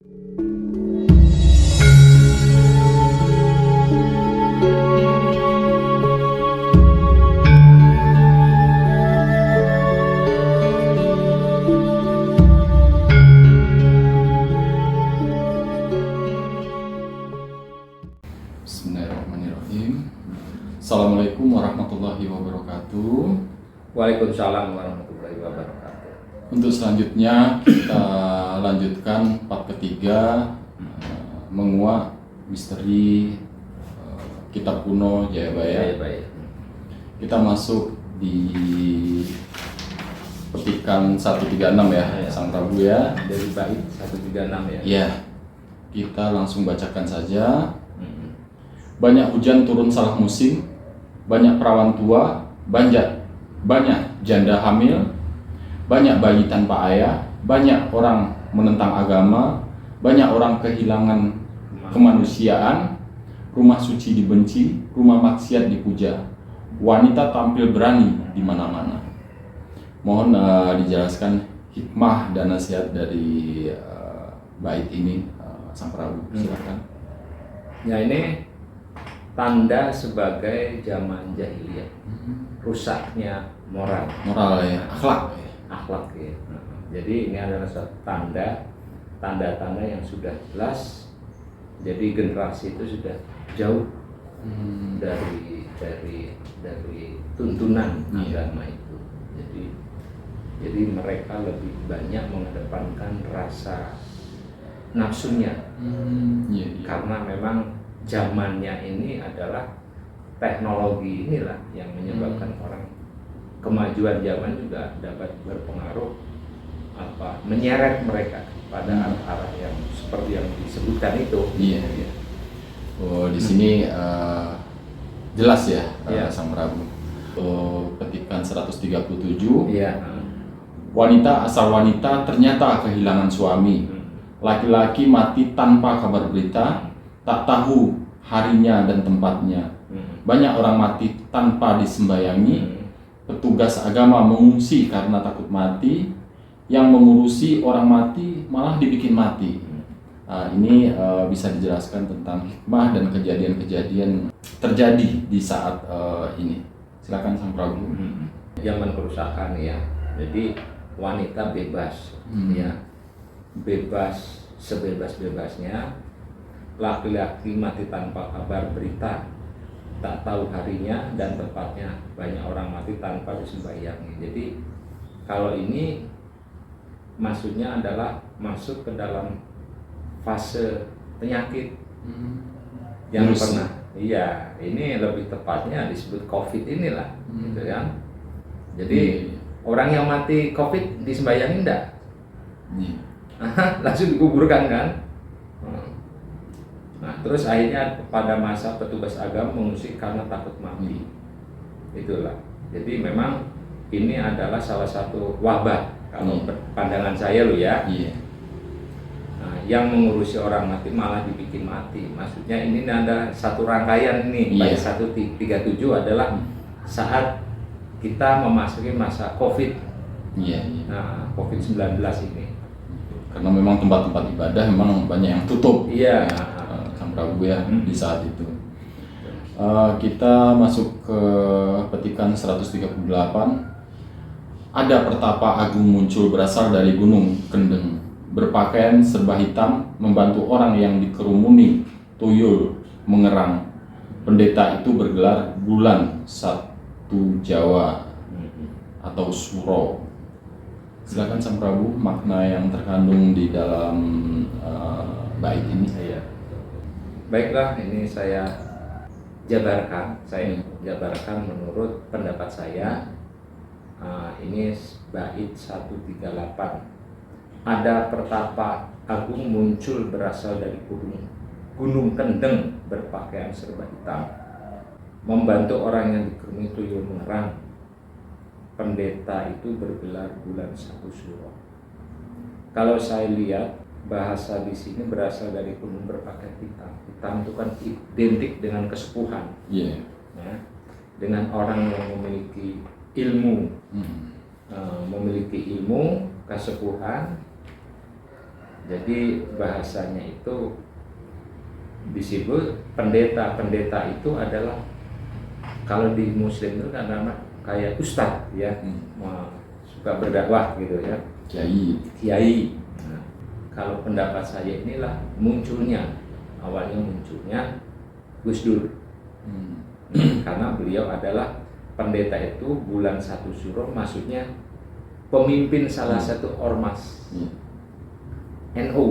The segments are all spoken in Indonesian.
Bismillahirrahmanirrahim. Assalamualaikum warahmatullahi wabarakatuh. Waalaikumsalam warahmatullahi wabarakatuh. Untuk selanjutnya kita lanjutkan part ketiga, menguak misteri kitab kuno Jayabaya. Kita masuk di petikan 136 ya, Sang Prabu ya. Dari bait 136 ya. Ya, kita langsung bacakan saja. Banyak hujan turun salah musim, banyak perawan tua, banyak janda hamil, banyak bayi tanpa ayah, banyak orang menentang agama, banyak orang kehilangan kemanusiaan, rumah suci dibenci, rumah maksiat dipuja, wanita tampil berani di mana-mana. Mohon dijelaskan hikmah dan nasihat dari bait ini, Sang Prabu, silakan. Ya, ini tanda sebagai zaman jahiliyah, rusaknya moral ya, akhlak ya. Jadi ini adalah suatu tanda-tanda yang sudah jelas. Jadi generasi itu sudah jauh dari tuntunan agama itu. Jadi mereka lebih banyak mengedepankan rasa nafsunya, karena memang zamannya ini adalah teknologi inilah yang menyebabkan orang, kemajuan zaman juga dapat berpengaruh menyeret mereka pada arah yang seperti yang disebutkan itu. Oh, di sini jelas ya, Sang Prabu. Petikan 137. Wanita asal wanita ternyata kehilangan suami. Laki-laki mati tanpa kabar berita, tak tahu harinya dan tempatnya. Banyak orang mati tanpa disembayangi. Petugas agama mengungsi karena takut mati. Yang mengurusi orang mati malah dibikin mati. Ini bisa dijelaskan tentang hikmah dan kejadian-kejadian terjadi di saat ini. Silakan Sang Prabu. Zaman kerusakan ya. Jadi wanita bebas, ya, bebas sebebas-bebasnya. Laki-laki mati tanpa kabar berita, tak tahu harinya dan tempatnya. Banyak orang mati tanpa disembayangi. Jadi kalau ini maksudnya adalah masuk ke dalam fase penyakit yang pernah. Iya, ini lebih tepatnya disebut COVID inilah, gitu kan. Jadi orang yang mati COVID disembayangi enggak? Langsung dikuburkan kan? Nah, terus akhirnya pada masa petugas agama mengungsi karena takut mati. Itulah. Jadi memang ini adalah salah satu wabah kalau pandangan saya loh ya. Nah, yang mengurusi orang mati malah dibikin mati. Maksudnya ini ada satu rangkaian ini. Bait 137 adalah saat kita memasuki masa COVID. Nah, COVID-19 ini. Karena memang tempat-tempat ibadah memang banyak yang tutup. Sang Prabu ya, di saat itu. Kita masuk ke petikan 138. Ada pertapa agung muncul berasal dari Gunung Kendeng, berpakaian serba hitam, membantu orang yang dikerumuni tuyul mengerang. Pendeta itu bergelar bulan satu Jawa atau Suro. Silakan Sang Prabu, makna yang terkandung di dalam bait ini. Baiklah, ini saya jabarkan menurut pendapat saya. Ini bait 138. Ada pertapa agung muncul berasal dari Gunung Kendeng, berpakaian serba hitam, membantu orang yang dikerumuni tuyul mengerang. Pendeta itu bergelar bulan satu Suro. Kalau saya lihat bahasa di sini berasal dari gunung berpakaian hitam. Hitam itu kan identik dengan kesepuhan. Ya, dengan orang yang memiliki ilmu, kesepuhan, Jadi bahasanya itu disebut pendeta. Pendeta itu adalah kalau di Muslim itu kan nama kayak ustadz ya, suka berdakwah gitu ya, kiai. Nah, kalau pendapat saya inilah awalnya munculnya Gus Dur. Karena beliau adalah pendeta itu bulan 1 Syuro, maksudnya pemimpin salah satu ormas NU.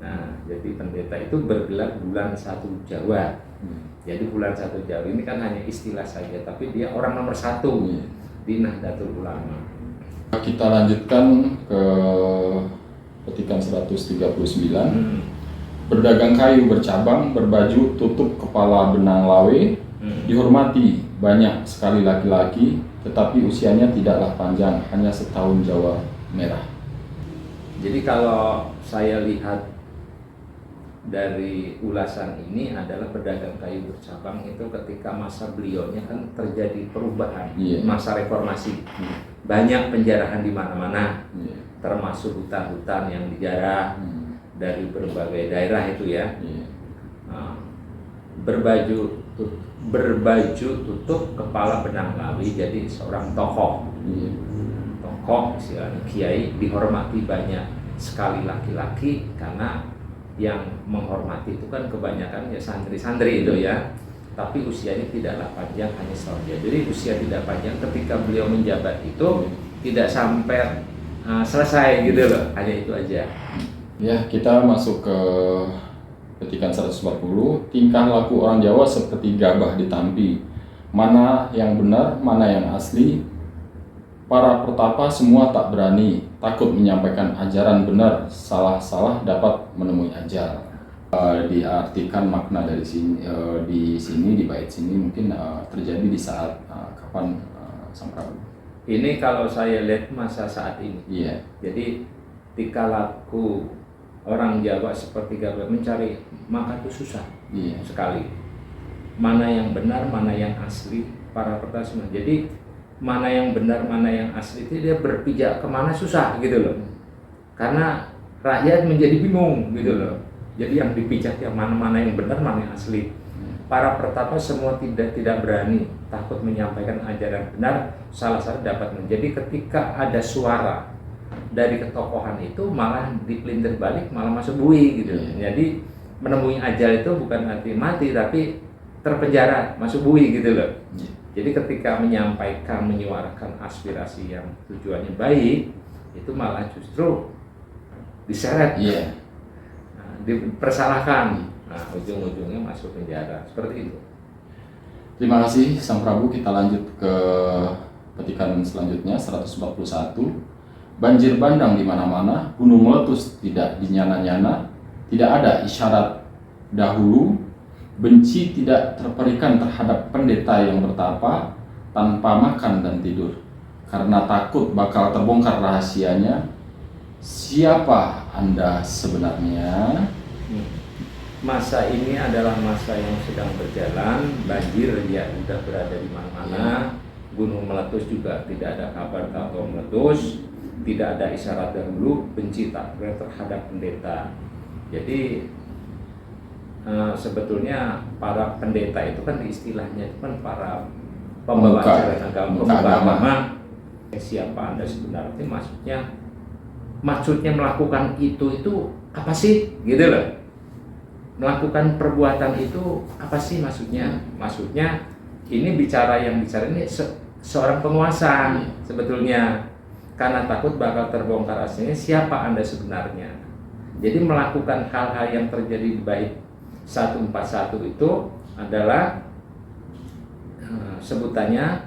Nah, jadi pendeta itu bergelar bulan 1 Jawa. Jadi bulan 1 Jawa ini kan hanya istilah saja, tapi dia orang nomor 1 di Nahdlatul Ulama. Kita lanjutkan ke petikan 139. Berdagang kayu bercabang, berbaju tutup kepala benang lawe, dihormati banyak sekali laki-laki, tetapi usianya tidaklah panjang, hanya setahun Jawa merah. Jadi kalau saya lihat dari ulasan ini adalah pedagang kayu bercabang itu ketika masa beliaunya kan terjadi perubahan, masa reformasi, banyak penjarahan di mana-mana, termasuk hutan-hutan yang dijarah dari berbagai daerah itu ya. Nah, berbaju tutup kepala benang lawi, jadi seorang tokoh, istilahnya kiai, dihormati banyak sekali laki-laki, karena yang menghormati itu kan kebanyakan ya santri-santri itu ya, tapi usianya tidaklah panjang, hanya setahun. Jadi usia tidak panjang ketika beliau menjabat itu tidak sampai selesai gitu loh, hanya itu aja. Ya, kita masuk ke petikan 140. Tingkah laku orang Jawa seperti gabah ditampi, mana yang benar, mana yang asli. Para pertapa semua tak berani, takut menyampaikan ajaran benar, salah-salah dapat menemui ajal. Diartikan makna dari sini, di bait sini mungkin terjadi di saat kapan Sang Prabu? Ini kalau saya lihat masa saat ini. Iya. Jadi tingkah laku orang Jawa seperti gabah, mencari makan itu susah sekali. Mana yang benar, mana yang asli, para pertapa semua. Jadi mana yang benar, mana yang asli itu dia berpijak kemana susah gitu loh, karena rakyat menjadi bingung gitu loh. Jadi yang dipijak yang mana yang benar, mana yang asli. Para pertapa semua tidak berani, takut menyampaikan ajaran benar, salah dapat menjadi ketika ada suara dari ketokohan itu malah dipelintir balik, malah masuk bui gitu. Jadi menemui ajal itu bukan arti mati, tapi terpenjara, masuk bui gitu loh. Jadi ketika menyampaikan, menyuarakan aspirasi yang tujuannya baik, itu malah justru diseret, dipersalahkan. Nah, ujung-ujungnya masuk penjara, seperti itu. Terima kasih Sang Prabu. Kita lanjut ke petikan selanjutnya 141. Banjir bandang di mana-mana, gunung meletus tidak dinyana-nyana, tidak ada isyarat dahulu. Benci tidak terperikan terhadap pendeta yang bertapa tanpa makan dan tidur, karena takut bakal terbongkar rahasianya. Siapa Anda sebenarnya? Masa ini adalah masa yang sedang berjalan, banjir ya sudah berada di mana-mana, gunung meletus juga tidak ada kabar kalau meletus, tidak ada isyarat dahulu, benci tak terhadap pendeta. Jadi sebetulnya para pendeta itu kan istilahnya itu kan para pembawa ajaran agama. Siapa Anda sebenarnya, maksudnya melakukan itu apa sih gitu loh. Melakukan perbuatan itu apa sih maksudnya? Maksudnya ini yang bicara ini seorang penguasa sebetulnya, karena takut bakal terbongkar aslinya siapa Anda sebenarnya. Jadi melakukan hal-hal yang terjadi di bait 141 itu adalah sebutannya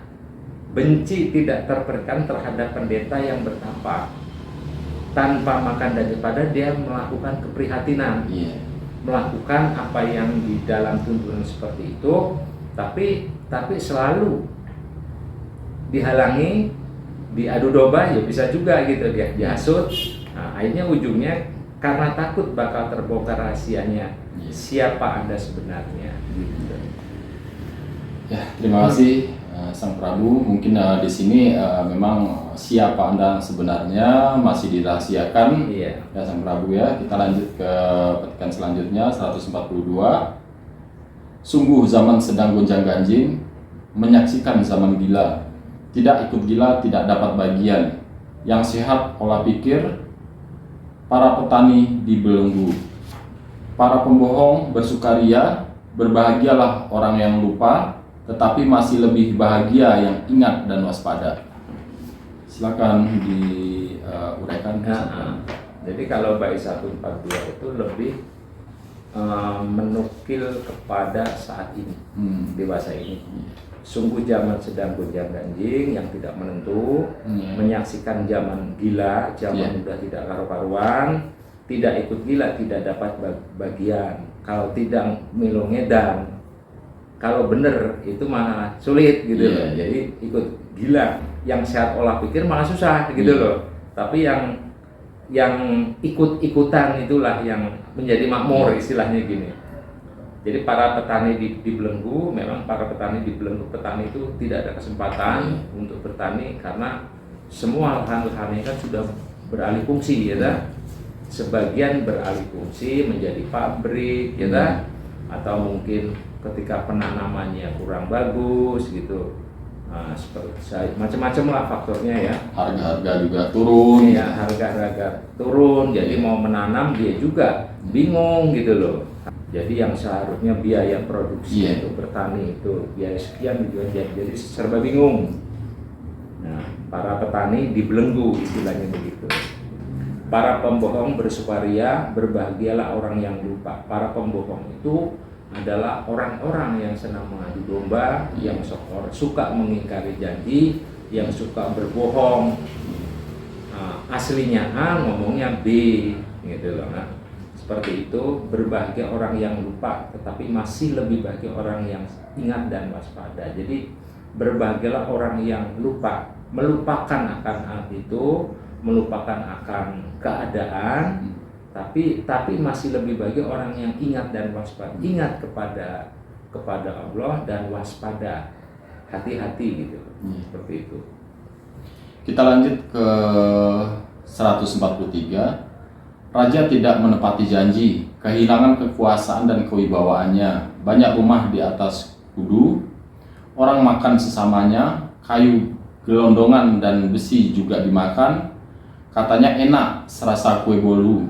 benci tidak terperikan terhadap pendeta yang bertapa tanpa makan daripada dia melakukan keprihatinan, melakukan apa yang di dalam tuntunan seperti itu, tapi selalu dihalangi, diadu domba, ya bisa juga gitu, dia dihasut. Nah, akhirnya ujungnya karena takut bakal terbongkar rahasianya, siapa Anda sebenarnya gitu. Ya, terima kasih Sang Prabu, mungkin di sini memang siapa Anda sebenarnya masih dirahasiakan. Iya. Ya Sang Prabu ya. Kita lanjut ke petikan selanjutnya 142. Sungguh zaman sedang gonjang-ganjing, menyaksikan zaman gila. Tidak ikut gila tidak dapat bagian. Yang sehat olah pikir, para petani dibelenggu. Para pembohong bersukaria, berbahagialah orang yang lupa, tetapi masih lebih bahagia yang ingat dan waspada. Silakan diuraikan. Jadi kalau bait 142 itu lebih menukil kepada saat ini, dewasa ini. Sungguh zaman sedang gonjang-ganjing yang tidak menentu, menyaksikan zaman gila, zaman udah tidak karu-karuan, tidak ikut gila tidak dapat bagian. Kalau tidak milo ngedan, kalau bener itu malah sulit gitu loh. Jadi ikut gila, yang sehat olah pikir malah susah gitu loh. Tapi yang ikut-ikutan itulah yang menjadi makmur, istilahnya gini. Jadi para petani dibelenggu, memang para petani dibelenggu, petani itu tidak ada kesempatan untuk bertani karena semua lahan-lahannya kan sudah beralih fungsi ya. Sebagian beralih fungsi menjadi pabrik ya, atau mungkin ketika penanamannya kurang bagus gitu. Nah, seperti macam-macam lah faktornya ya. Harga-harga juga turun. Ya, harga-harga turun. Jadi mau menanam dia juga bingung gitu loh. Jadi yang seharusnya biaya produksi untuk bertani itu biaya sekian gitu, jadi serba bingung. Nah, para petani dibelenggu, istilahnya begitu. Para pembohong bersukaria, berbahagialah orang yang lupa. Para pembohong itu adalah orang-orang yang senang mengadu domba, yang suka mengingkari janji, yang suka berbohong. Nah, aslinya A, ngomongnya B, gitu loh. Nah, seperti itu, berbahagia orang yang lupa, tetapi masih lebih bahagia orang yang ingat dan waspada. Jadi berbahagialah orang yang lupa, melupakan akan hal itu, melupakan akan keadaan, tapi masih lebih bahagia orang yang ingat dan waspada, ingat kepada Allah dan waspada, hati-hati gitu, seperti itu. Kita lanjut ke 143. Raja tidak menepati janji, kehilangan kekuasaan dan kewibawaannya. Banyak rumah di atas kudu, orang makan sesamanya, kayu gelondongan dan besi juga dimakan. Katanya enak, serasa kue bolu.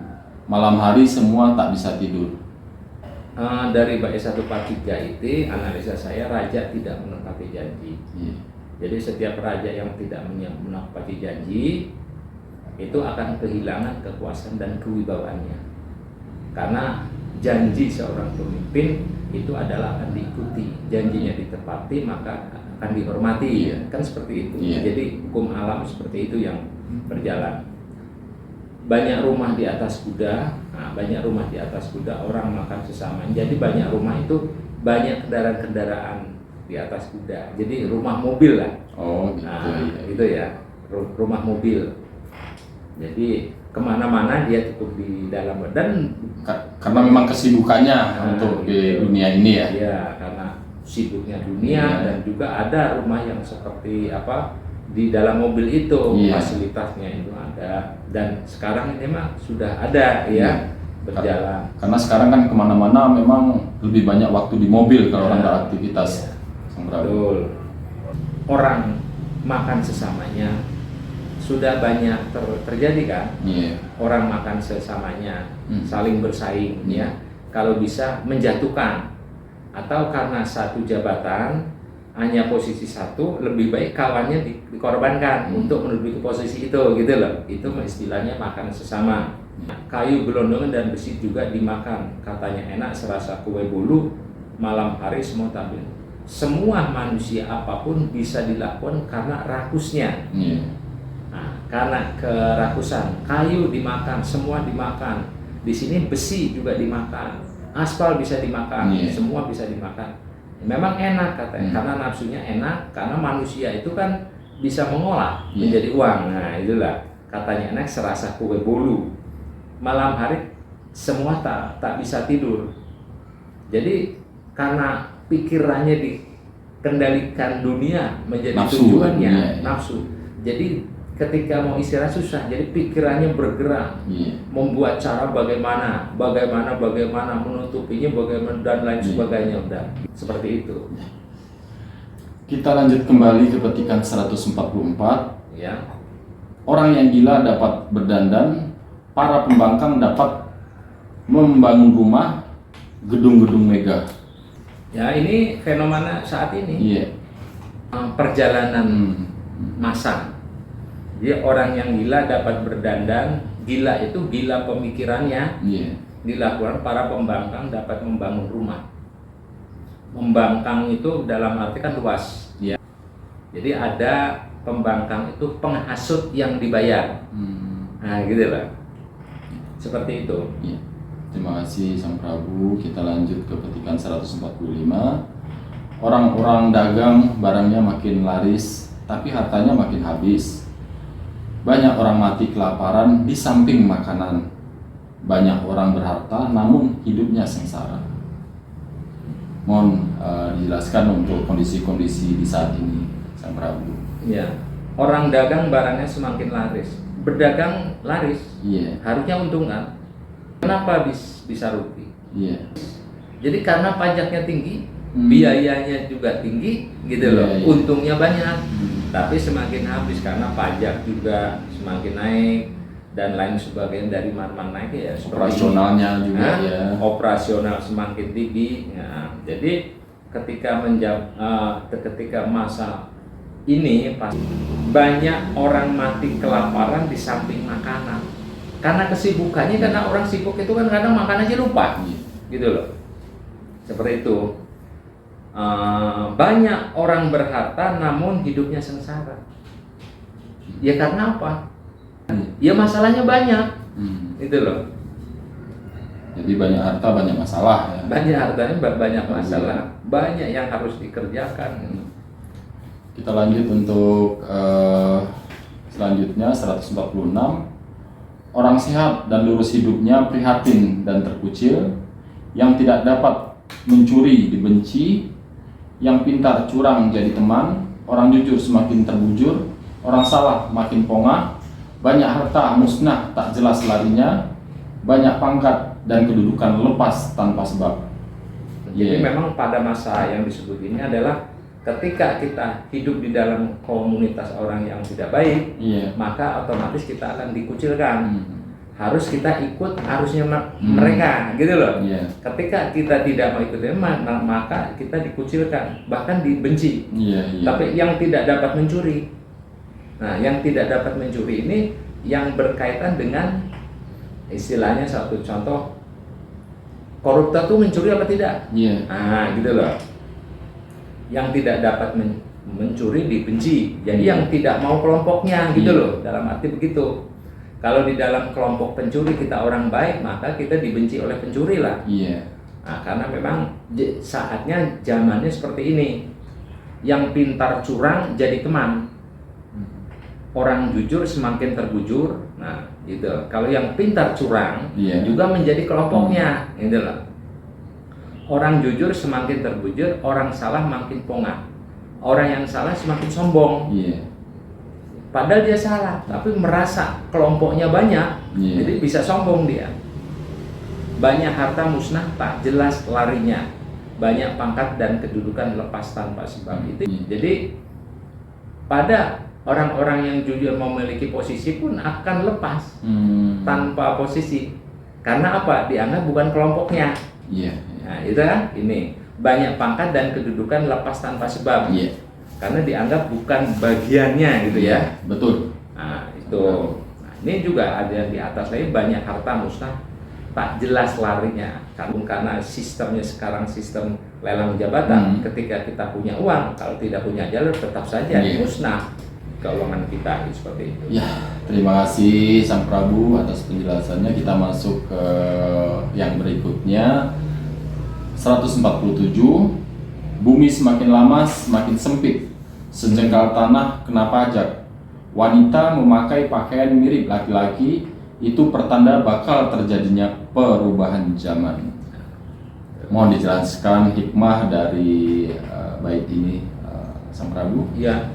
Malam hari semua tak bisa tidur. Dari bait 143 itu analisa saya, raja tidak menepati janji. Jadi setiap raja yang tidak menepati janji itu akan kehilangan kekuasaan dan kewibawaannya. Karena janji seorang pemimpin itu adalah akan diikuti, janjinya ditepati maka akan dihormati, kan seperti itu. Jadi hukum alam seperti itu yang berjalan. Banyak rumah di atas kuda, banyak rumah di atas kuda, orang makan sesama. Jadi banyak rumah itu banyak kendaraan-kendaraan di atas kuda. Jadi rumah mobil lah. Oh, gitu. Gitu ya, rumah mobil. Jadi kemana-mana dia cukup di dalam, dan karena memang kesibukannya untuk di dunia ini ya. Iya, karena sibuknya dunia dan juga ada rumah yang seperti apa di dalam mobil itu fasilitasnya itu ada, dan sekarang ini mah sudah ada berjalan. Karena sekarang kan kemana-mana memang lebih banyak waktu di mobil kalau orang beraktivitas. Betul. Orang makan sesamanya sudah banyak terjadi kan, orang makan sesamanya, saling bersaing kalau bisa menjatuhkan, atau karena satu jabatan hanya posisi satu, lebih baik kawannya dikorbankan untuk menduduki posisi itu gitu loh. Itu istilahnya makan sesama. Kayu gelondongan dan besi juga dimakan, katanya enak serasa kue bolu, malam hari semua tampil. Semua manusia apapun bisa dilakukan karena rakusnya. Karena kerakusan, kayu dimakan, semua dimakan. Di sini besi juga dimakan, aspal bisa dimakan, semua bisa dimakan. Memang enak katanya, karena nafsunya enak, karena manusia itu kan bisa mengolah menjadi uang. Nah itulah katanya enak serasa kue bolu. Malam hari semua tak bisa tidur. Jadi karena pikirannya kendalikan dunia menjadi Nafsu, tujuannya, dunia, ya. nafsu. Jadi ketika mau istirahat susah, jadi pikirannya bergerak, membuat cara bagaimana menutupinya, bagaimana dan lain sebagainya, udah seperti itu. Kita lanjut kembali ke petikan 144. Ya. Orang yang gila dapat berdandan, para pembangkang dapat membangun rumah, gedung-gedung megah. Ya, ini fenomena saat ini. Iya. Perjalanan masa. Jadi orang yang gila dapat berdandan, gila itu gila pemikirannya. Dilakukan para pembangkang dapat membangun rumah. Membangkang itu dalam arti kan luas. Jadi ada pembangkang itu penghasut yang dibayar. Nah, gitu lah. Seperti itu. Terima kasih Sang Prabu. Kita lanjut ke petikan 145. Orang-orang dagang barangnya makin laris, tapi hartanya makin habis. Banyak orang mati kelaparan di samping makanan. Banyak orang berharta namun hidupnya sengsara. Mohon dijelaskan untuk kondisi-kondisi di saat ini, Sang Prabu. Ya, orang dagang barangnya semakin laris. Berdagang laris, harusnya untung kan? Kenapa bisa rugi? Jadi karena pajaknya tinggi, biayanya juga tinggi, gitu loh. Untungnya banyak, tapi semakin habis karena pajak juga semakin naik dan lain sebagainya, dari mana naik ya. Operasionalnya juga operasional semakin tinggi. Nah, jadi ketika ketika masa ini banyak orang mati kelaparan di samping makanan. Karena kesibukannya, karena orang sibuk itu kan kadang makan aja lupa, gitu loh. Seperti itu. Banyak orang berharta namun hidupnya sengsara. Ya karena apa? Ya masalahnya banyak, gitu loh. Jadi banyak harta banyak masalah. Banyak hartanya banyak masalah, banyak yang harus dikerjakan. Kita lanjut untuk selanjutnya 146. Orang sehat dan lurus hidupnya prihatin dan terkucil, yang tidak dapat mencuri dibenci, yang pintar curang jadi teman, orang jujur semakin terbujur, orang salah makin pongah, banyak harta musnah tak jelas larinya, banyak pangkat dan kedudukan lepas tanpa sebab. Jadi memang pada masa yang disebut ini adalah ketika kita hidup di dalam komunitas orang yang tidak baik, maka otomatis kita akan dikucilkan. Harus kita ikut arusnya mereka, gitu loh. Ketika kita tidak mau ikut maka kita dikucilkan, bahkan dibenci. Tapi yang tidak dapat mencuri, nah yang tidak dapat mencuri ini yang berkaitan dengan istilahnya, satu contoh, koruptor tuh mencuri apa tidak? Nah, gitu loh. Yang tidak dapat mencuri dibenci. Jadi yang tidak mau kelompoknya, gitu loh. Dalam arti begitu. Kalau di dalam kelompok pencuri kita orang baik, maka kita dibenci oleh pencuri lah. Nah, karena memang saatnya zamannya seperti ini. Yang pintar curang jadi teman. Orang jujur semakin terbujur. Nah, gitu. Kalau yang pintar curang juga menjadi kelompoknya, gitu loh. Orang jujur semakin terbujur, orang salah makin pongah. Orang yang salah semakin sombong. Padahal dia salah, tapi merasa kelompoknya banyak, jadi bisa sombong dia. Banyak harta musnah tak jelas larinya, banyak pangkat dan kedudukan lepas tanpa sebab. Itu jadi pada orang-orang yang jujur memiliki posisi pun akan lepas tanpa posisi. Karena apa? Dianggap bukan kelompoknya. Nah, itu kan ini banyak pangkat dan kedudukan lepas tanpa sebab. Karena dianggap bukan bagiannya, gitu ya. Betul. Nah, itu. Nah, ini juga ada yang di atas lagi, banyak harta musnah tak jelas larinya. Karena sistemnya sekarang sistem lelang jabatan. Ketika kita punya uang, kalau tidak punya jalur tetap saja musnah keuangan kita, seperti itu. Terima kasih Sang Prabu atas penjelasannya. Kita masuk ke yang berikutnya. 147. Bumi semakin lama semakin sempit, sejengkal tanah kena pajak. Wanita memakai pakaian mirip laki-laki, itu pertanda bakal terjadinya perubahan zaman. Mohon dijelaskan hikmah dari bait ini, Sang Prabu. Ya,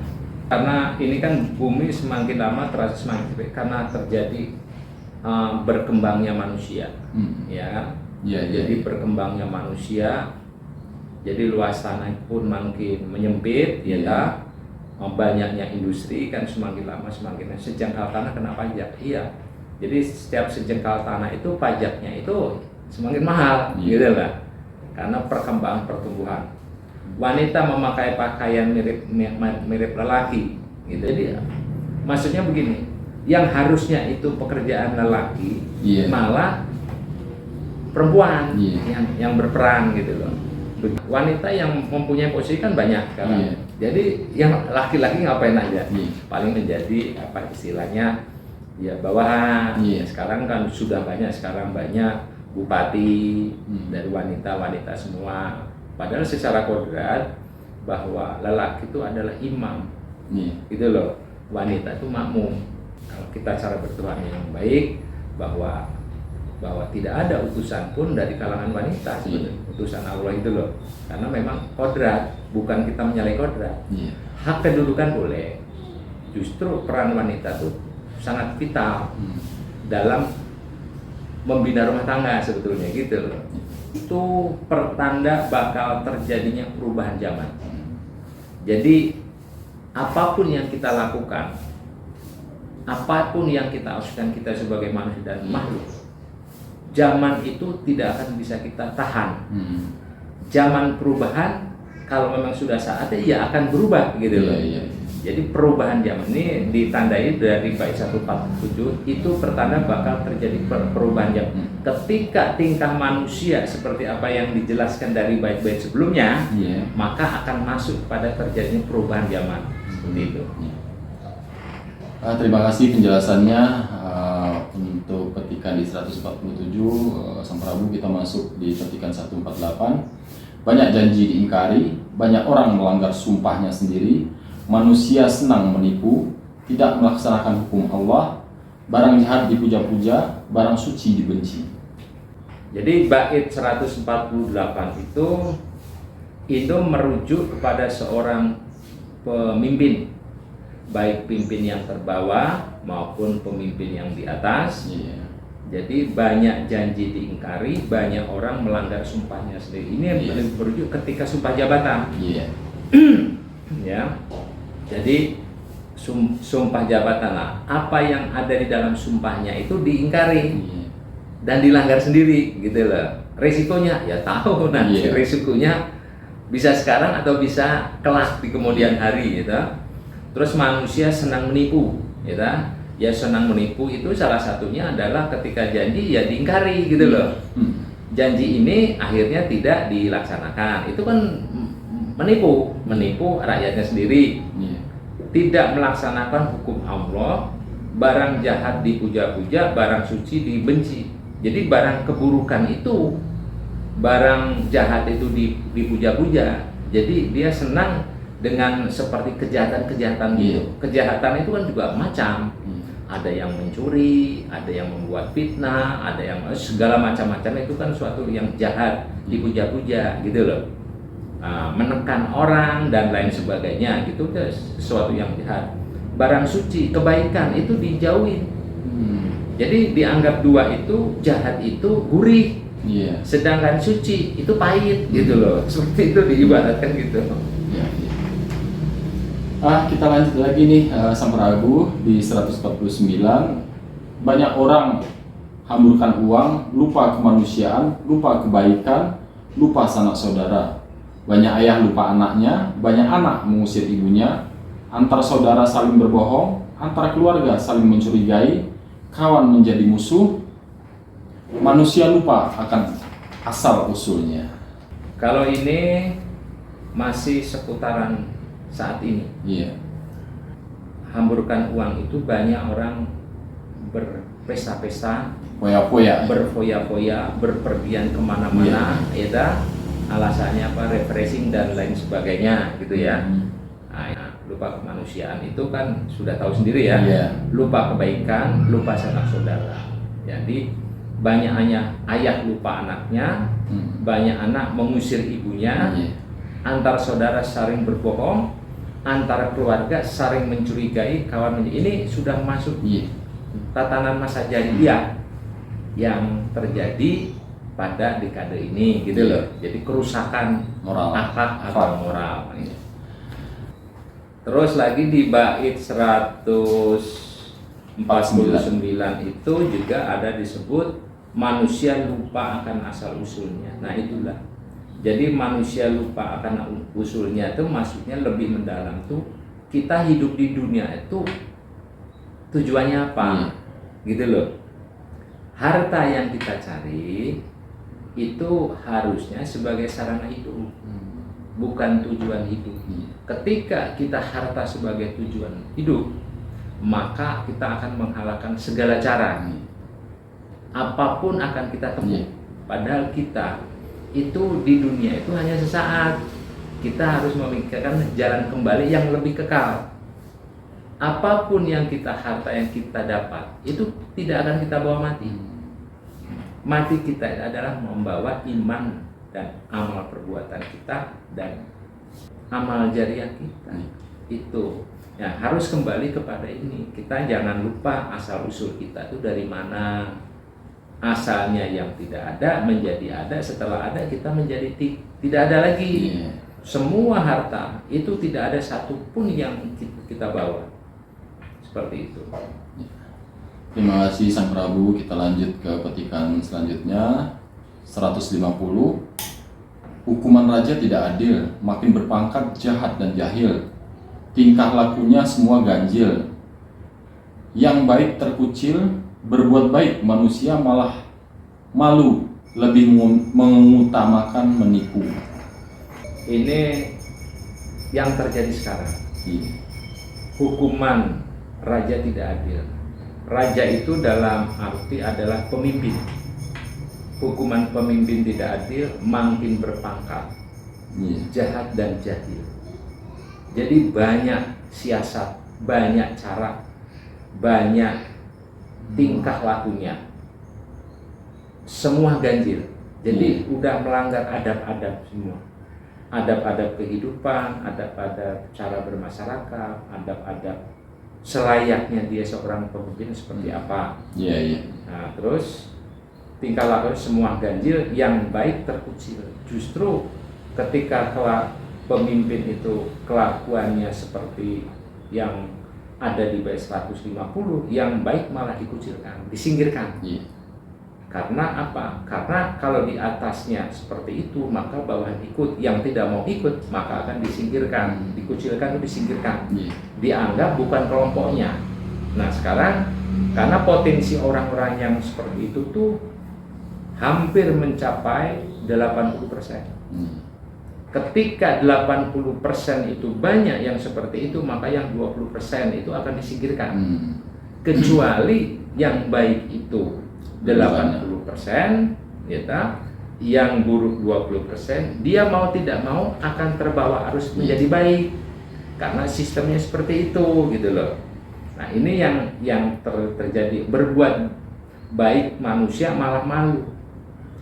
karena ini kan bumi semakin lama terasa semakin sempit karena terjadi berkembangnya manusia, ya kan? Jadi berkembangnya manusia, jadi luas tanah pun makin menyempit, ya. Banyaknya industri kan semakin lama semakin sejengkal tanah kena pajak, iya. Jadi setiap sejengkal tanah itu pajaknya itu semakin mahal, gitu lah. Karena perkembangan pertumbuhan. Wanita memakai pakaian mirip lelaki, gitu. Jadi maksudnya begini. Yang harusnya itu pekerjaan lelaki, malah perempuan yang berperan gitu loh. Wanita yang mempunyai posisi kan banyak sekarang. Jadi yang laki-laki ngapain aja? Paling menjadi apa istilahnya ya bawahan. Sekarang kan sudah banyak, sekarang banyak bupati dari wanita-wanita semua. Padahal secara kodrat bahwa lelaki itu adalah imam, gitu loh. Wanita itu makmum. Kalau kita cara bertuhan yang baik, bahwa tidak ada utusan pun dari kalangan wanita sebenarnya, utusan Allah itu loh. Karena memang kodrat, bukan kita menyalahi kodrat. Hak kedudukan boleh, justru peran wanita itu sangat vital dalam membina rumah tangga sebetulnya, gitu loh. Itu pertanda bakal terjadinya perubahan zaman. Jadi apapun yang kita lakukan, apapun yang kita haruskan, kita sebagai manusia dan makhluk, zaman itu tidak akan bisa kita tahan. Zaman perubahan kalau memang sudah saatnya ya akan berubah, gitu loh. Jadi perubahan zaman ini ditandai dari bait 147 itu pertanda bakal terjadi perubahan zaman. Ketika tingkah manusia seperti apa yang dijelaskan dari bait-bait sebelumnya, maka akan masuk pada terjadinya perubahan zaman. Seperti itu. Terima kasih penjelasannya. Untuk petikan di 147 Sang Prabu, kita masuk di petikan 148. Banyak janji diingkari, banyak orang melanggar sumpahnya sendiri, manusia senang menipu, tidak melaksanakan hukum Allah, barang jahat dipuja-puja, barang suci dibenci. Jadi bait 148 itu merujuk kepada seorang pemimpin, baik pimpin yang terbawah maupun pemimpin yang di atas. Jadi banyak janji diingkari, banyak orang melanggar sumpahnya sendiri. Ini yang merujuk ketika sumpah jabatan. Ya. Jadi sumpah jabatan lah. Apa yang ada di dalam sumpahnya itu diingkari dan dilanggar sendiri, gitu loh. Resikonya ya tahu nanti resikonya bisa sekarang atau bisa kelak di kemudian hari, gitu. Terus manusia senang menipu, gitu. Ya senang menipu itu salah satunya adalah ketika janji ya diingkari, gitu loh. Janji ini akhirnya tidak dilaksanakan, itu kan menipu rakyatnya sendiri. Tidak melaksanakan hukum Allah, barang jahat dipuja-puja, barang suci dibenci. Jadi barang keburukan itu, barang jahat itu dipuja-puja. Jadi dia senang dengan seperti kejahatan-kejahatan gitu. Kejahatan itu kan juga macam. Ada yang mencuri, ada yang membuat fitnah, ada yang segala macam-macam, itu kan suatu yang jahat, dipuja-puja, gitu loh. Menekan orang dan lain sebagainya, gitu kan sesuatu yang jahat. Barang suci, kebaikan itu dijauhin. Jadi dianggap dua itu, jahat itu gurih, sedangkan suci itu pahit, gitu loh. Seperti itu diibaratkan gitu. Kita lanjut lagi nih, Sang Prabu di 149. Banyak orang hamburkan uang, lupa kemanusiaan, lupa kebaikan, lupa sanak saudara. Banyak ayah lupa anaknya, banyak anak mengusir ibunya, antar saudara saling berbohong, antar keluarga saling mencurigai, kawan menjadi musuh, manusia lupa akan asal usulnya. Kalau ini masih seputaran saat ini. Hamburkan uang itu banyak orang berpesta-pesta, berfoya-foya, berpergian kemana-mana, ya, alasannya apa, refreshing dan lain sebagainya, gitu ya. Lupa kemanusiaan itu kan sudah tahu sendiri ya. Lupa kebaikan, lupa sanak saudara. Jadi banyak ayah lupa anaknya, banyak anak mengusir ibunya, antar saudara saling berbohong, antara keluarga saling mencurigai, ini sudah masuk tatanan masa jahiliyah yang terjadi pada dekade ini gitu loh. Jadi kerusakan moral, akhlak atau moral. Terus lagi di bait 149 itu juga ada disebut manusia lupa akan asal usulnya. Nah itulah. Jadi manusia lupa akan usulnya itu maksudnya lebih mendalam tuh, kita hidup di dunia itu tujuannya apa? Gitu loh. Harta yang kita cari itu harusnya sebagai sarana hidup, bukan tujuan hidup. Ketika kita harta sebagai tujuan hidup, maka kita akan menghalalkan segala cara, apapun akan kita tempuh. Padahal kita itu di dunia itu hanya sesaat. Kita harus memikirkan jalan kembali yang lebih kekal. Apapun yang harta yang kita dapat itu tidak akan kita bawa mati. Mati kita adalah membawa iman dan amal perbuatan kita dan amal jariah kita. Itu ya, harus kembali kepada ini. Kita jangan lupa asal usul kita itu dari mana. Asalnya yang tidak ada menjadi ada, setelah ada kita menjadi tidak ada lagi. Semua harta itu tidak ada satupun yang kita bawa. Seperti itu. Terima kasih Sang Prabu. Kita lanjut ke petikan selanjutnya 150. Hukuman raja tidak adil, makin berpangkat jahat dan jahil. Tingkah lakunya semua ganjil. Yang baik terkucil, berbuat baik manusia malah malu, lebih mengutamakan menipu. Ini yang terjadi sekarang. Hukuman raja tidak adil. Raja itu dalam arti adalah pemimpin. Hukuman pemimpin tidak adil, makin berpangkat jahat dan jahil. Jadi banyak siasat, banyak cara, banyak tingkah lakunya, semua ganjil. Jadi udah melanggar adab-adab semua, adab-adab kehidupan, adab-adab cara bermasyarakat, adab-adab selayaknya dia seorang pemimpin seperti apa. Nah, terus tingkah laku semua ganjil, yang baik terkucil. Justru ketika pemimpin itu kelakuannya seperti yang ada di bait 150, yang baik malah dikucilkan, disingkirkan. Karena apa? Karena kalau di atasnya seperti itu, maka bawah ikut. Yang tidak mau ikut, maka akan disingkirkan. Dikucilkan itu disingkirkan. Dianggap bukan kelompoknya. Nah sekarang, karena potensi orang-orang yang seperti itu tuh hampir mencapai 80%. Ketika 80% itu banyak yang seperti itu, maka yang 20% itu akan disingkirkan. Kecuali yang baik itu 80%, yang buruk 20%, dia mau tidak mau akan terbawa arus menjadi baik, karena sistemnya seperti itu, gitu loh. Nah ini yang terjadi. Berbuat baik manusia malah malu,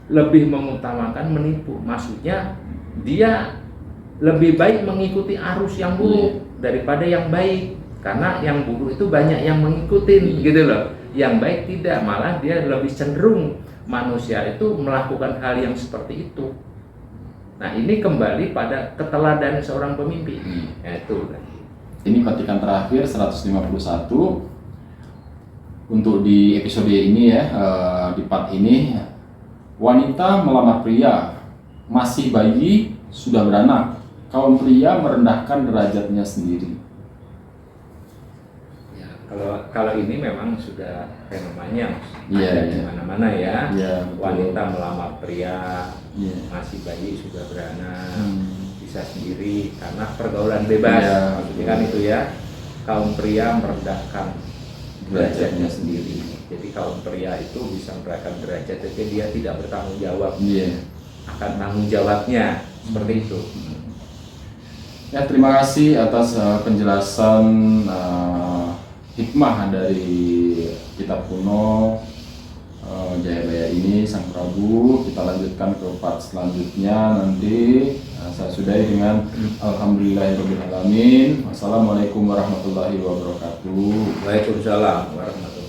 lebih mengutamakan menipu. Maksudnya dia lebih baik mengikuti arus yang buruk daripada yang baik, karena yang buruk itu banyak yang mengikuti, gitu loh. Yang baik tidak, malah dia lebih cenderung manusia itu melakukan hal yang seperti itu. Nah ini kembali pada keteladanan seorang pemimpin. Itu Ini petikan terakhir 151 untuk di episode ini ya, di part ini. Wanita melamar pria, masih bayi sudah beranak, kaum pria merendahkan derajatnya sendiri. Kalau ini memang sudah fenomena ada di mana-mana ya. Wanita melamar pria, masih bayi sudah beranak, bisa sendiri karena pergaulan bebas. Maksudnya kan itu ya, kaum pria merendahkan derajatnya sendiri. Jadi kaum pria itu bisa merendahkan derajat, tapi dia tidak bertanggung jawab akan tanggung jawabnya, seperti itu. Ya, terima kasih atas penjelasan hikmah dari kitab kuno Jayabaya ini Sang Prabu. Kita lanjutkan ke part selanjutnya nanti. Saya sudahi dengan alhamdulillahirabbil alamin. Wassalamualaikum warahmatullahi wabarakatuh. Waalaikumsalam warahmatullahi wabarakatuh.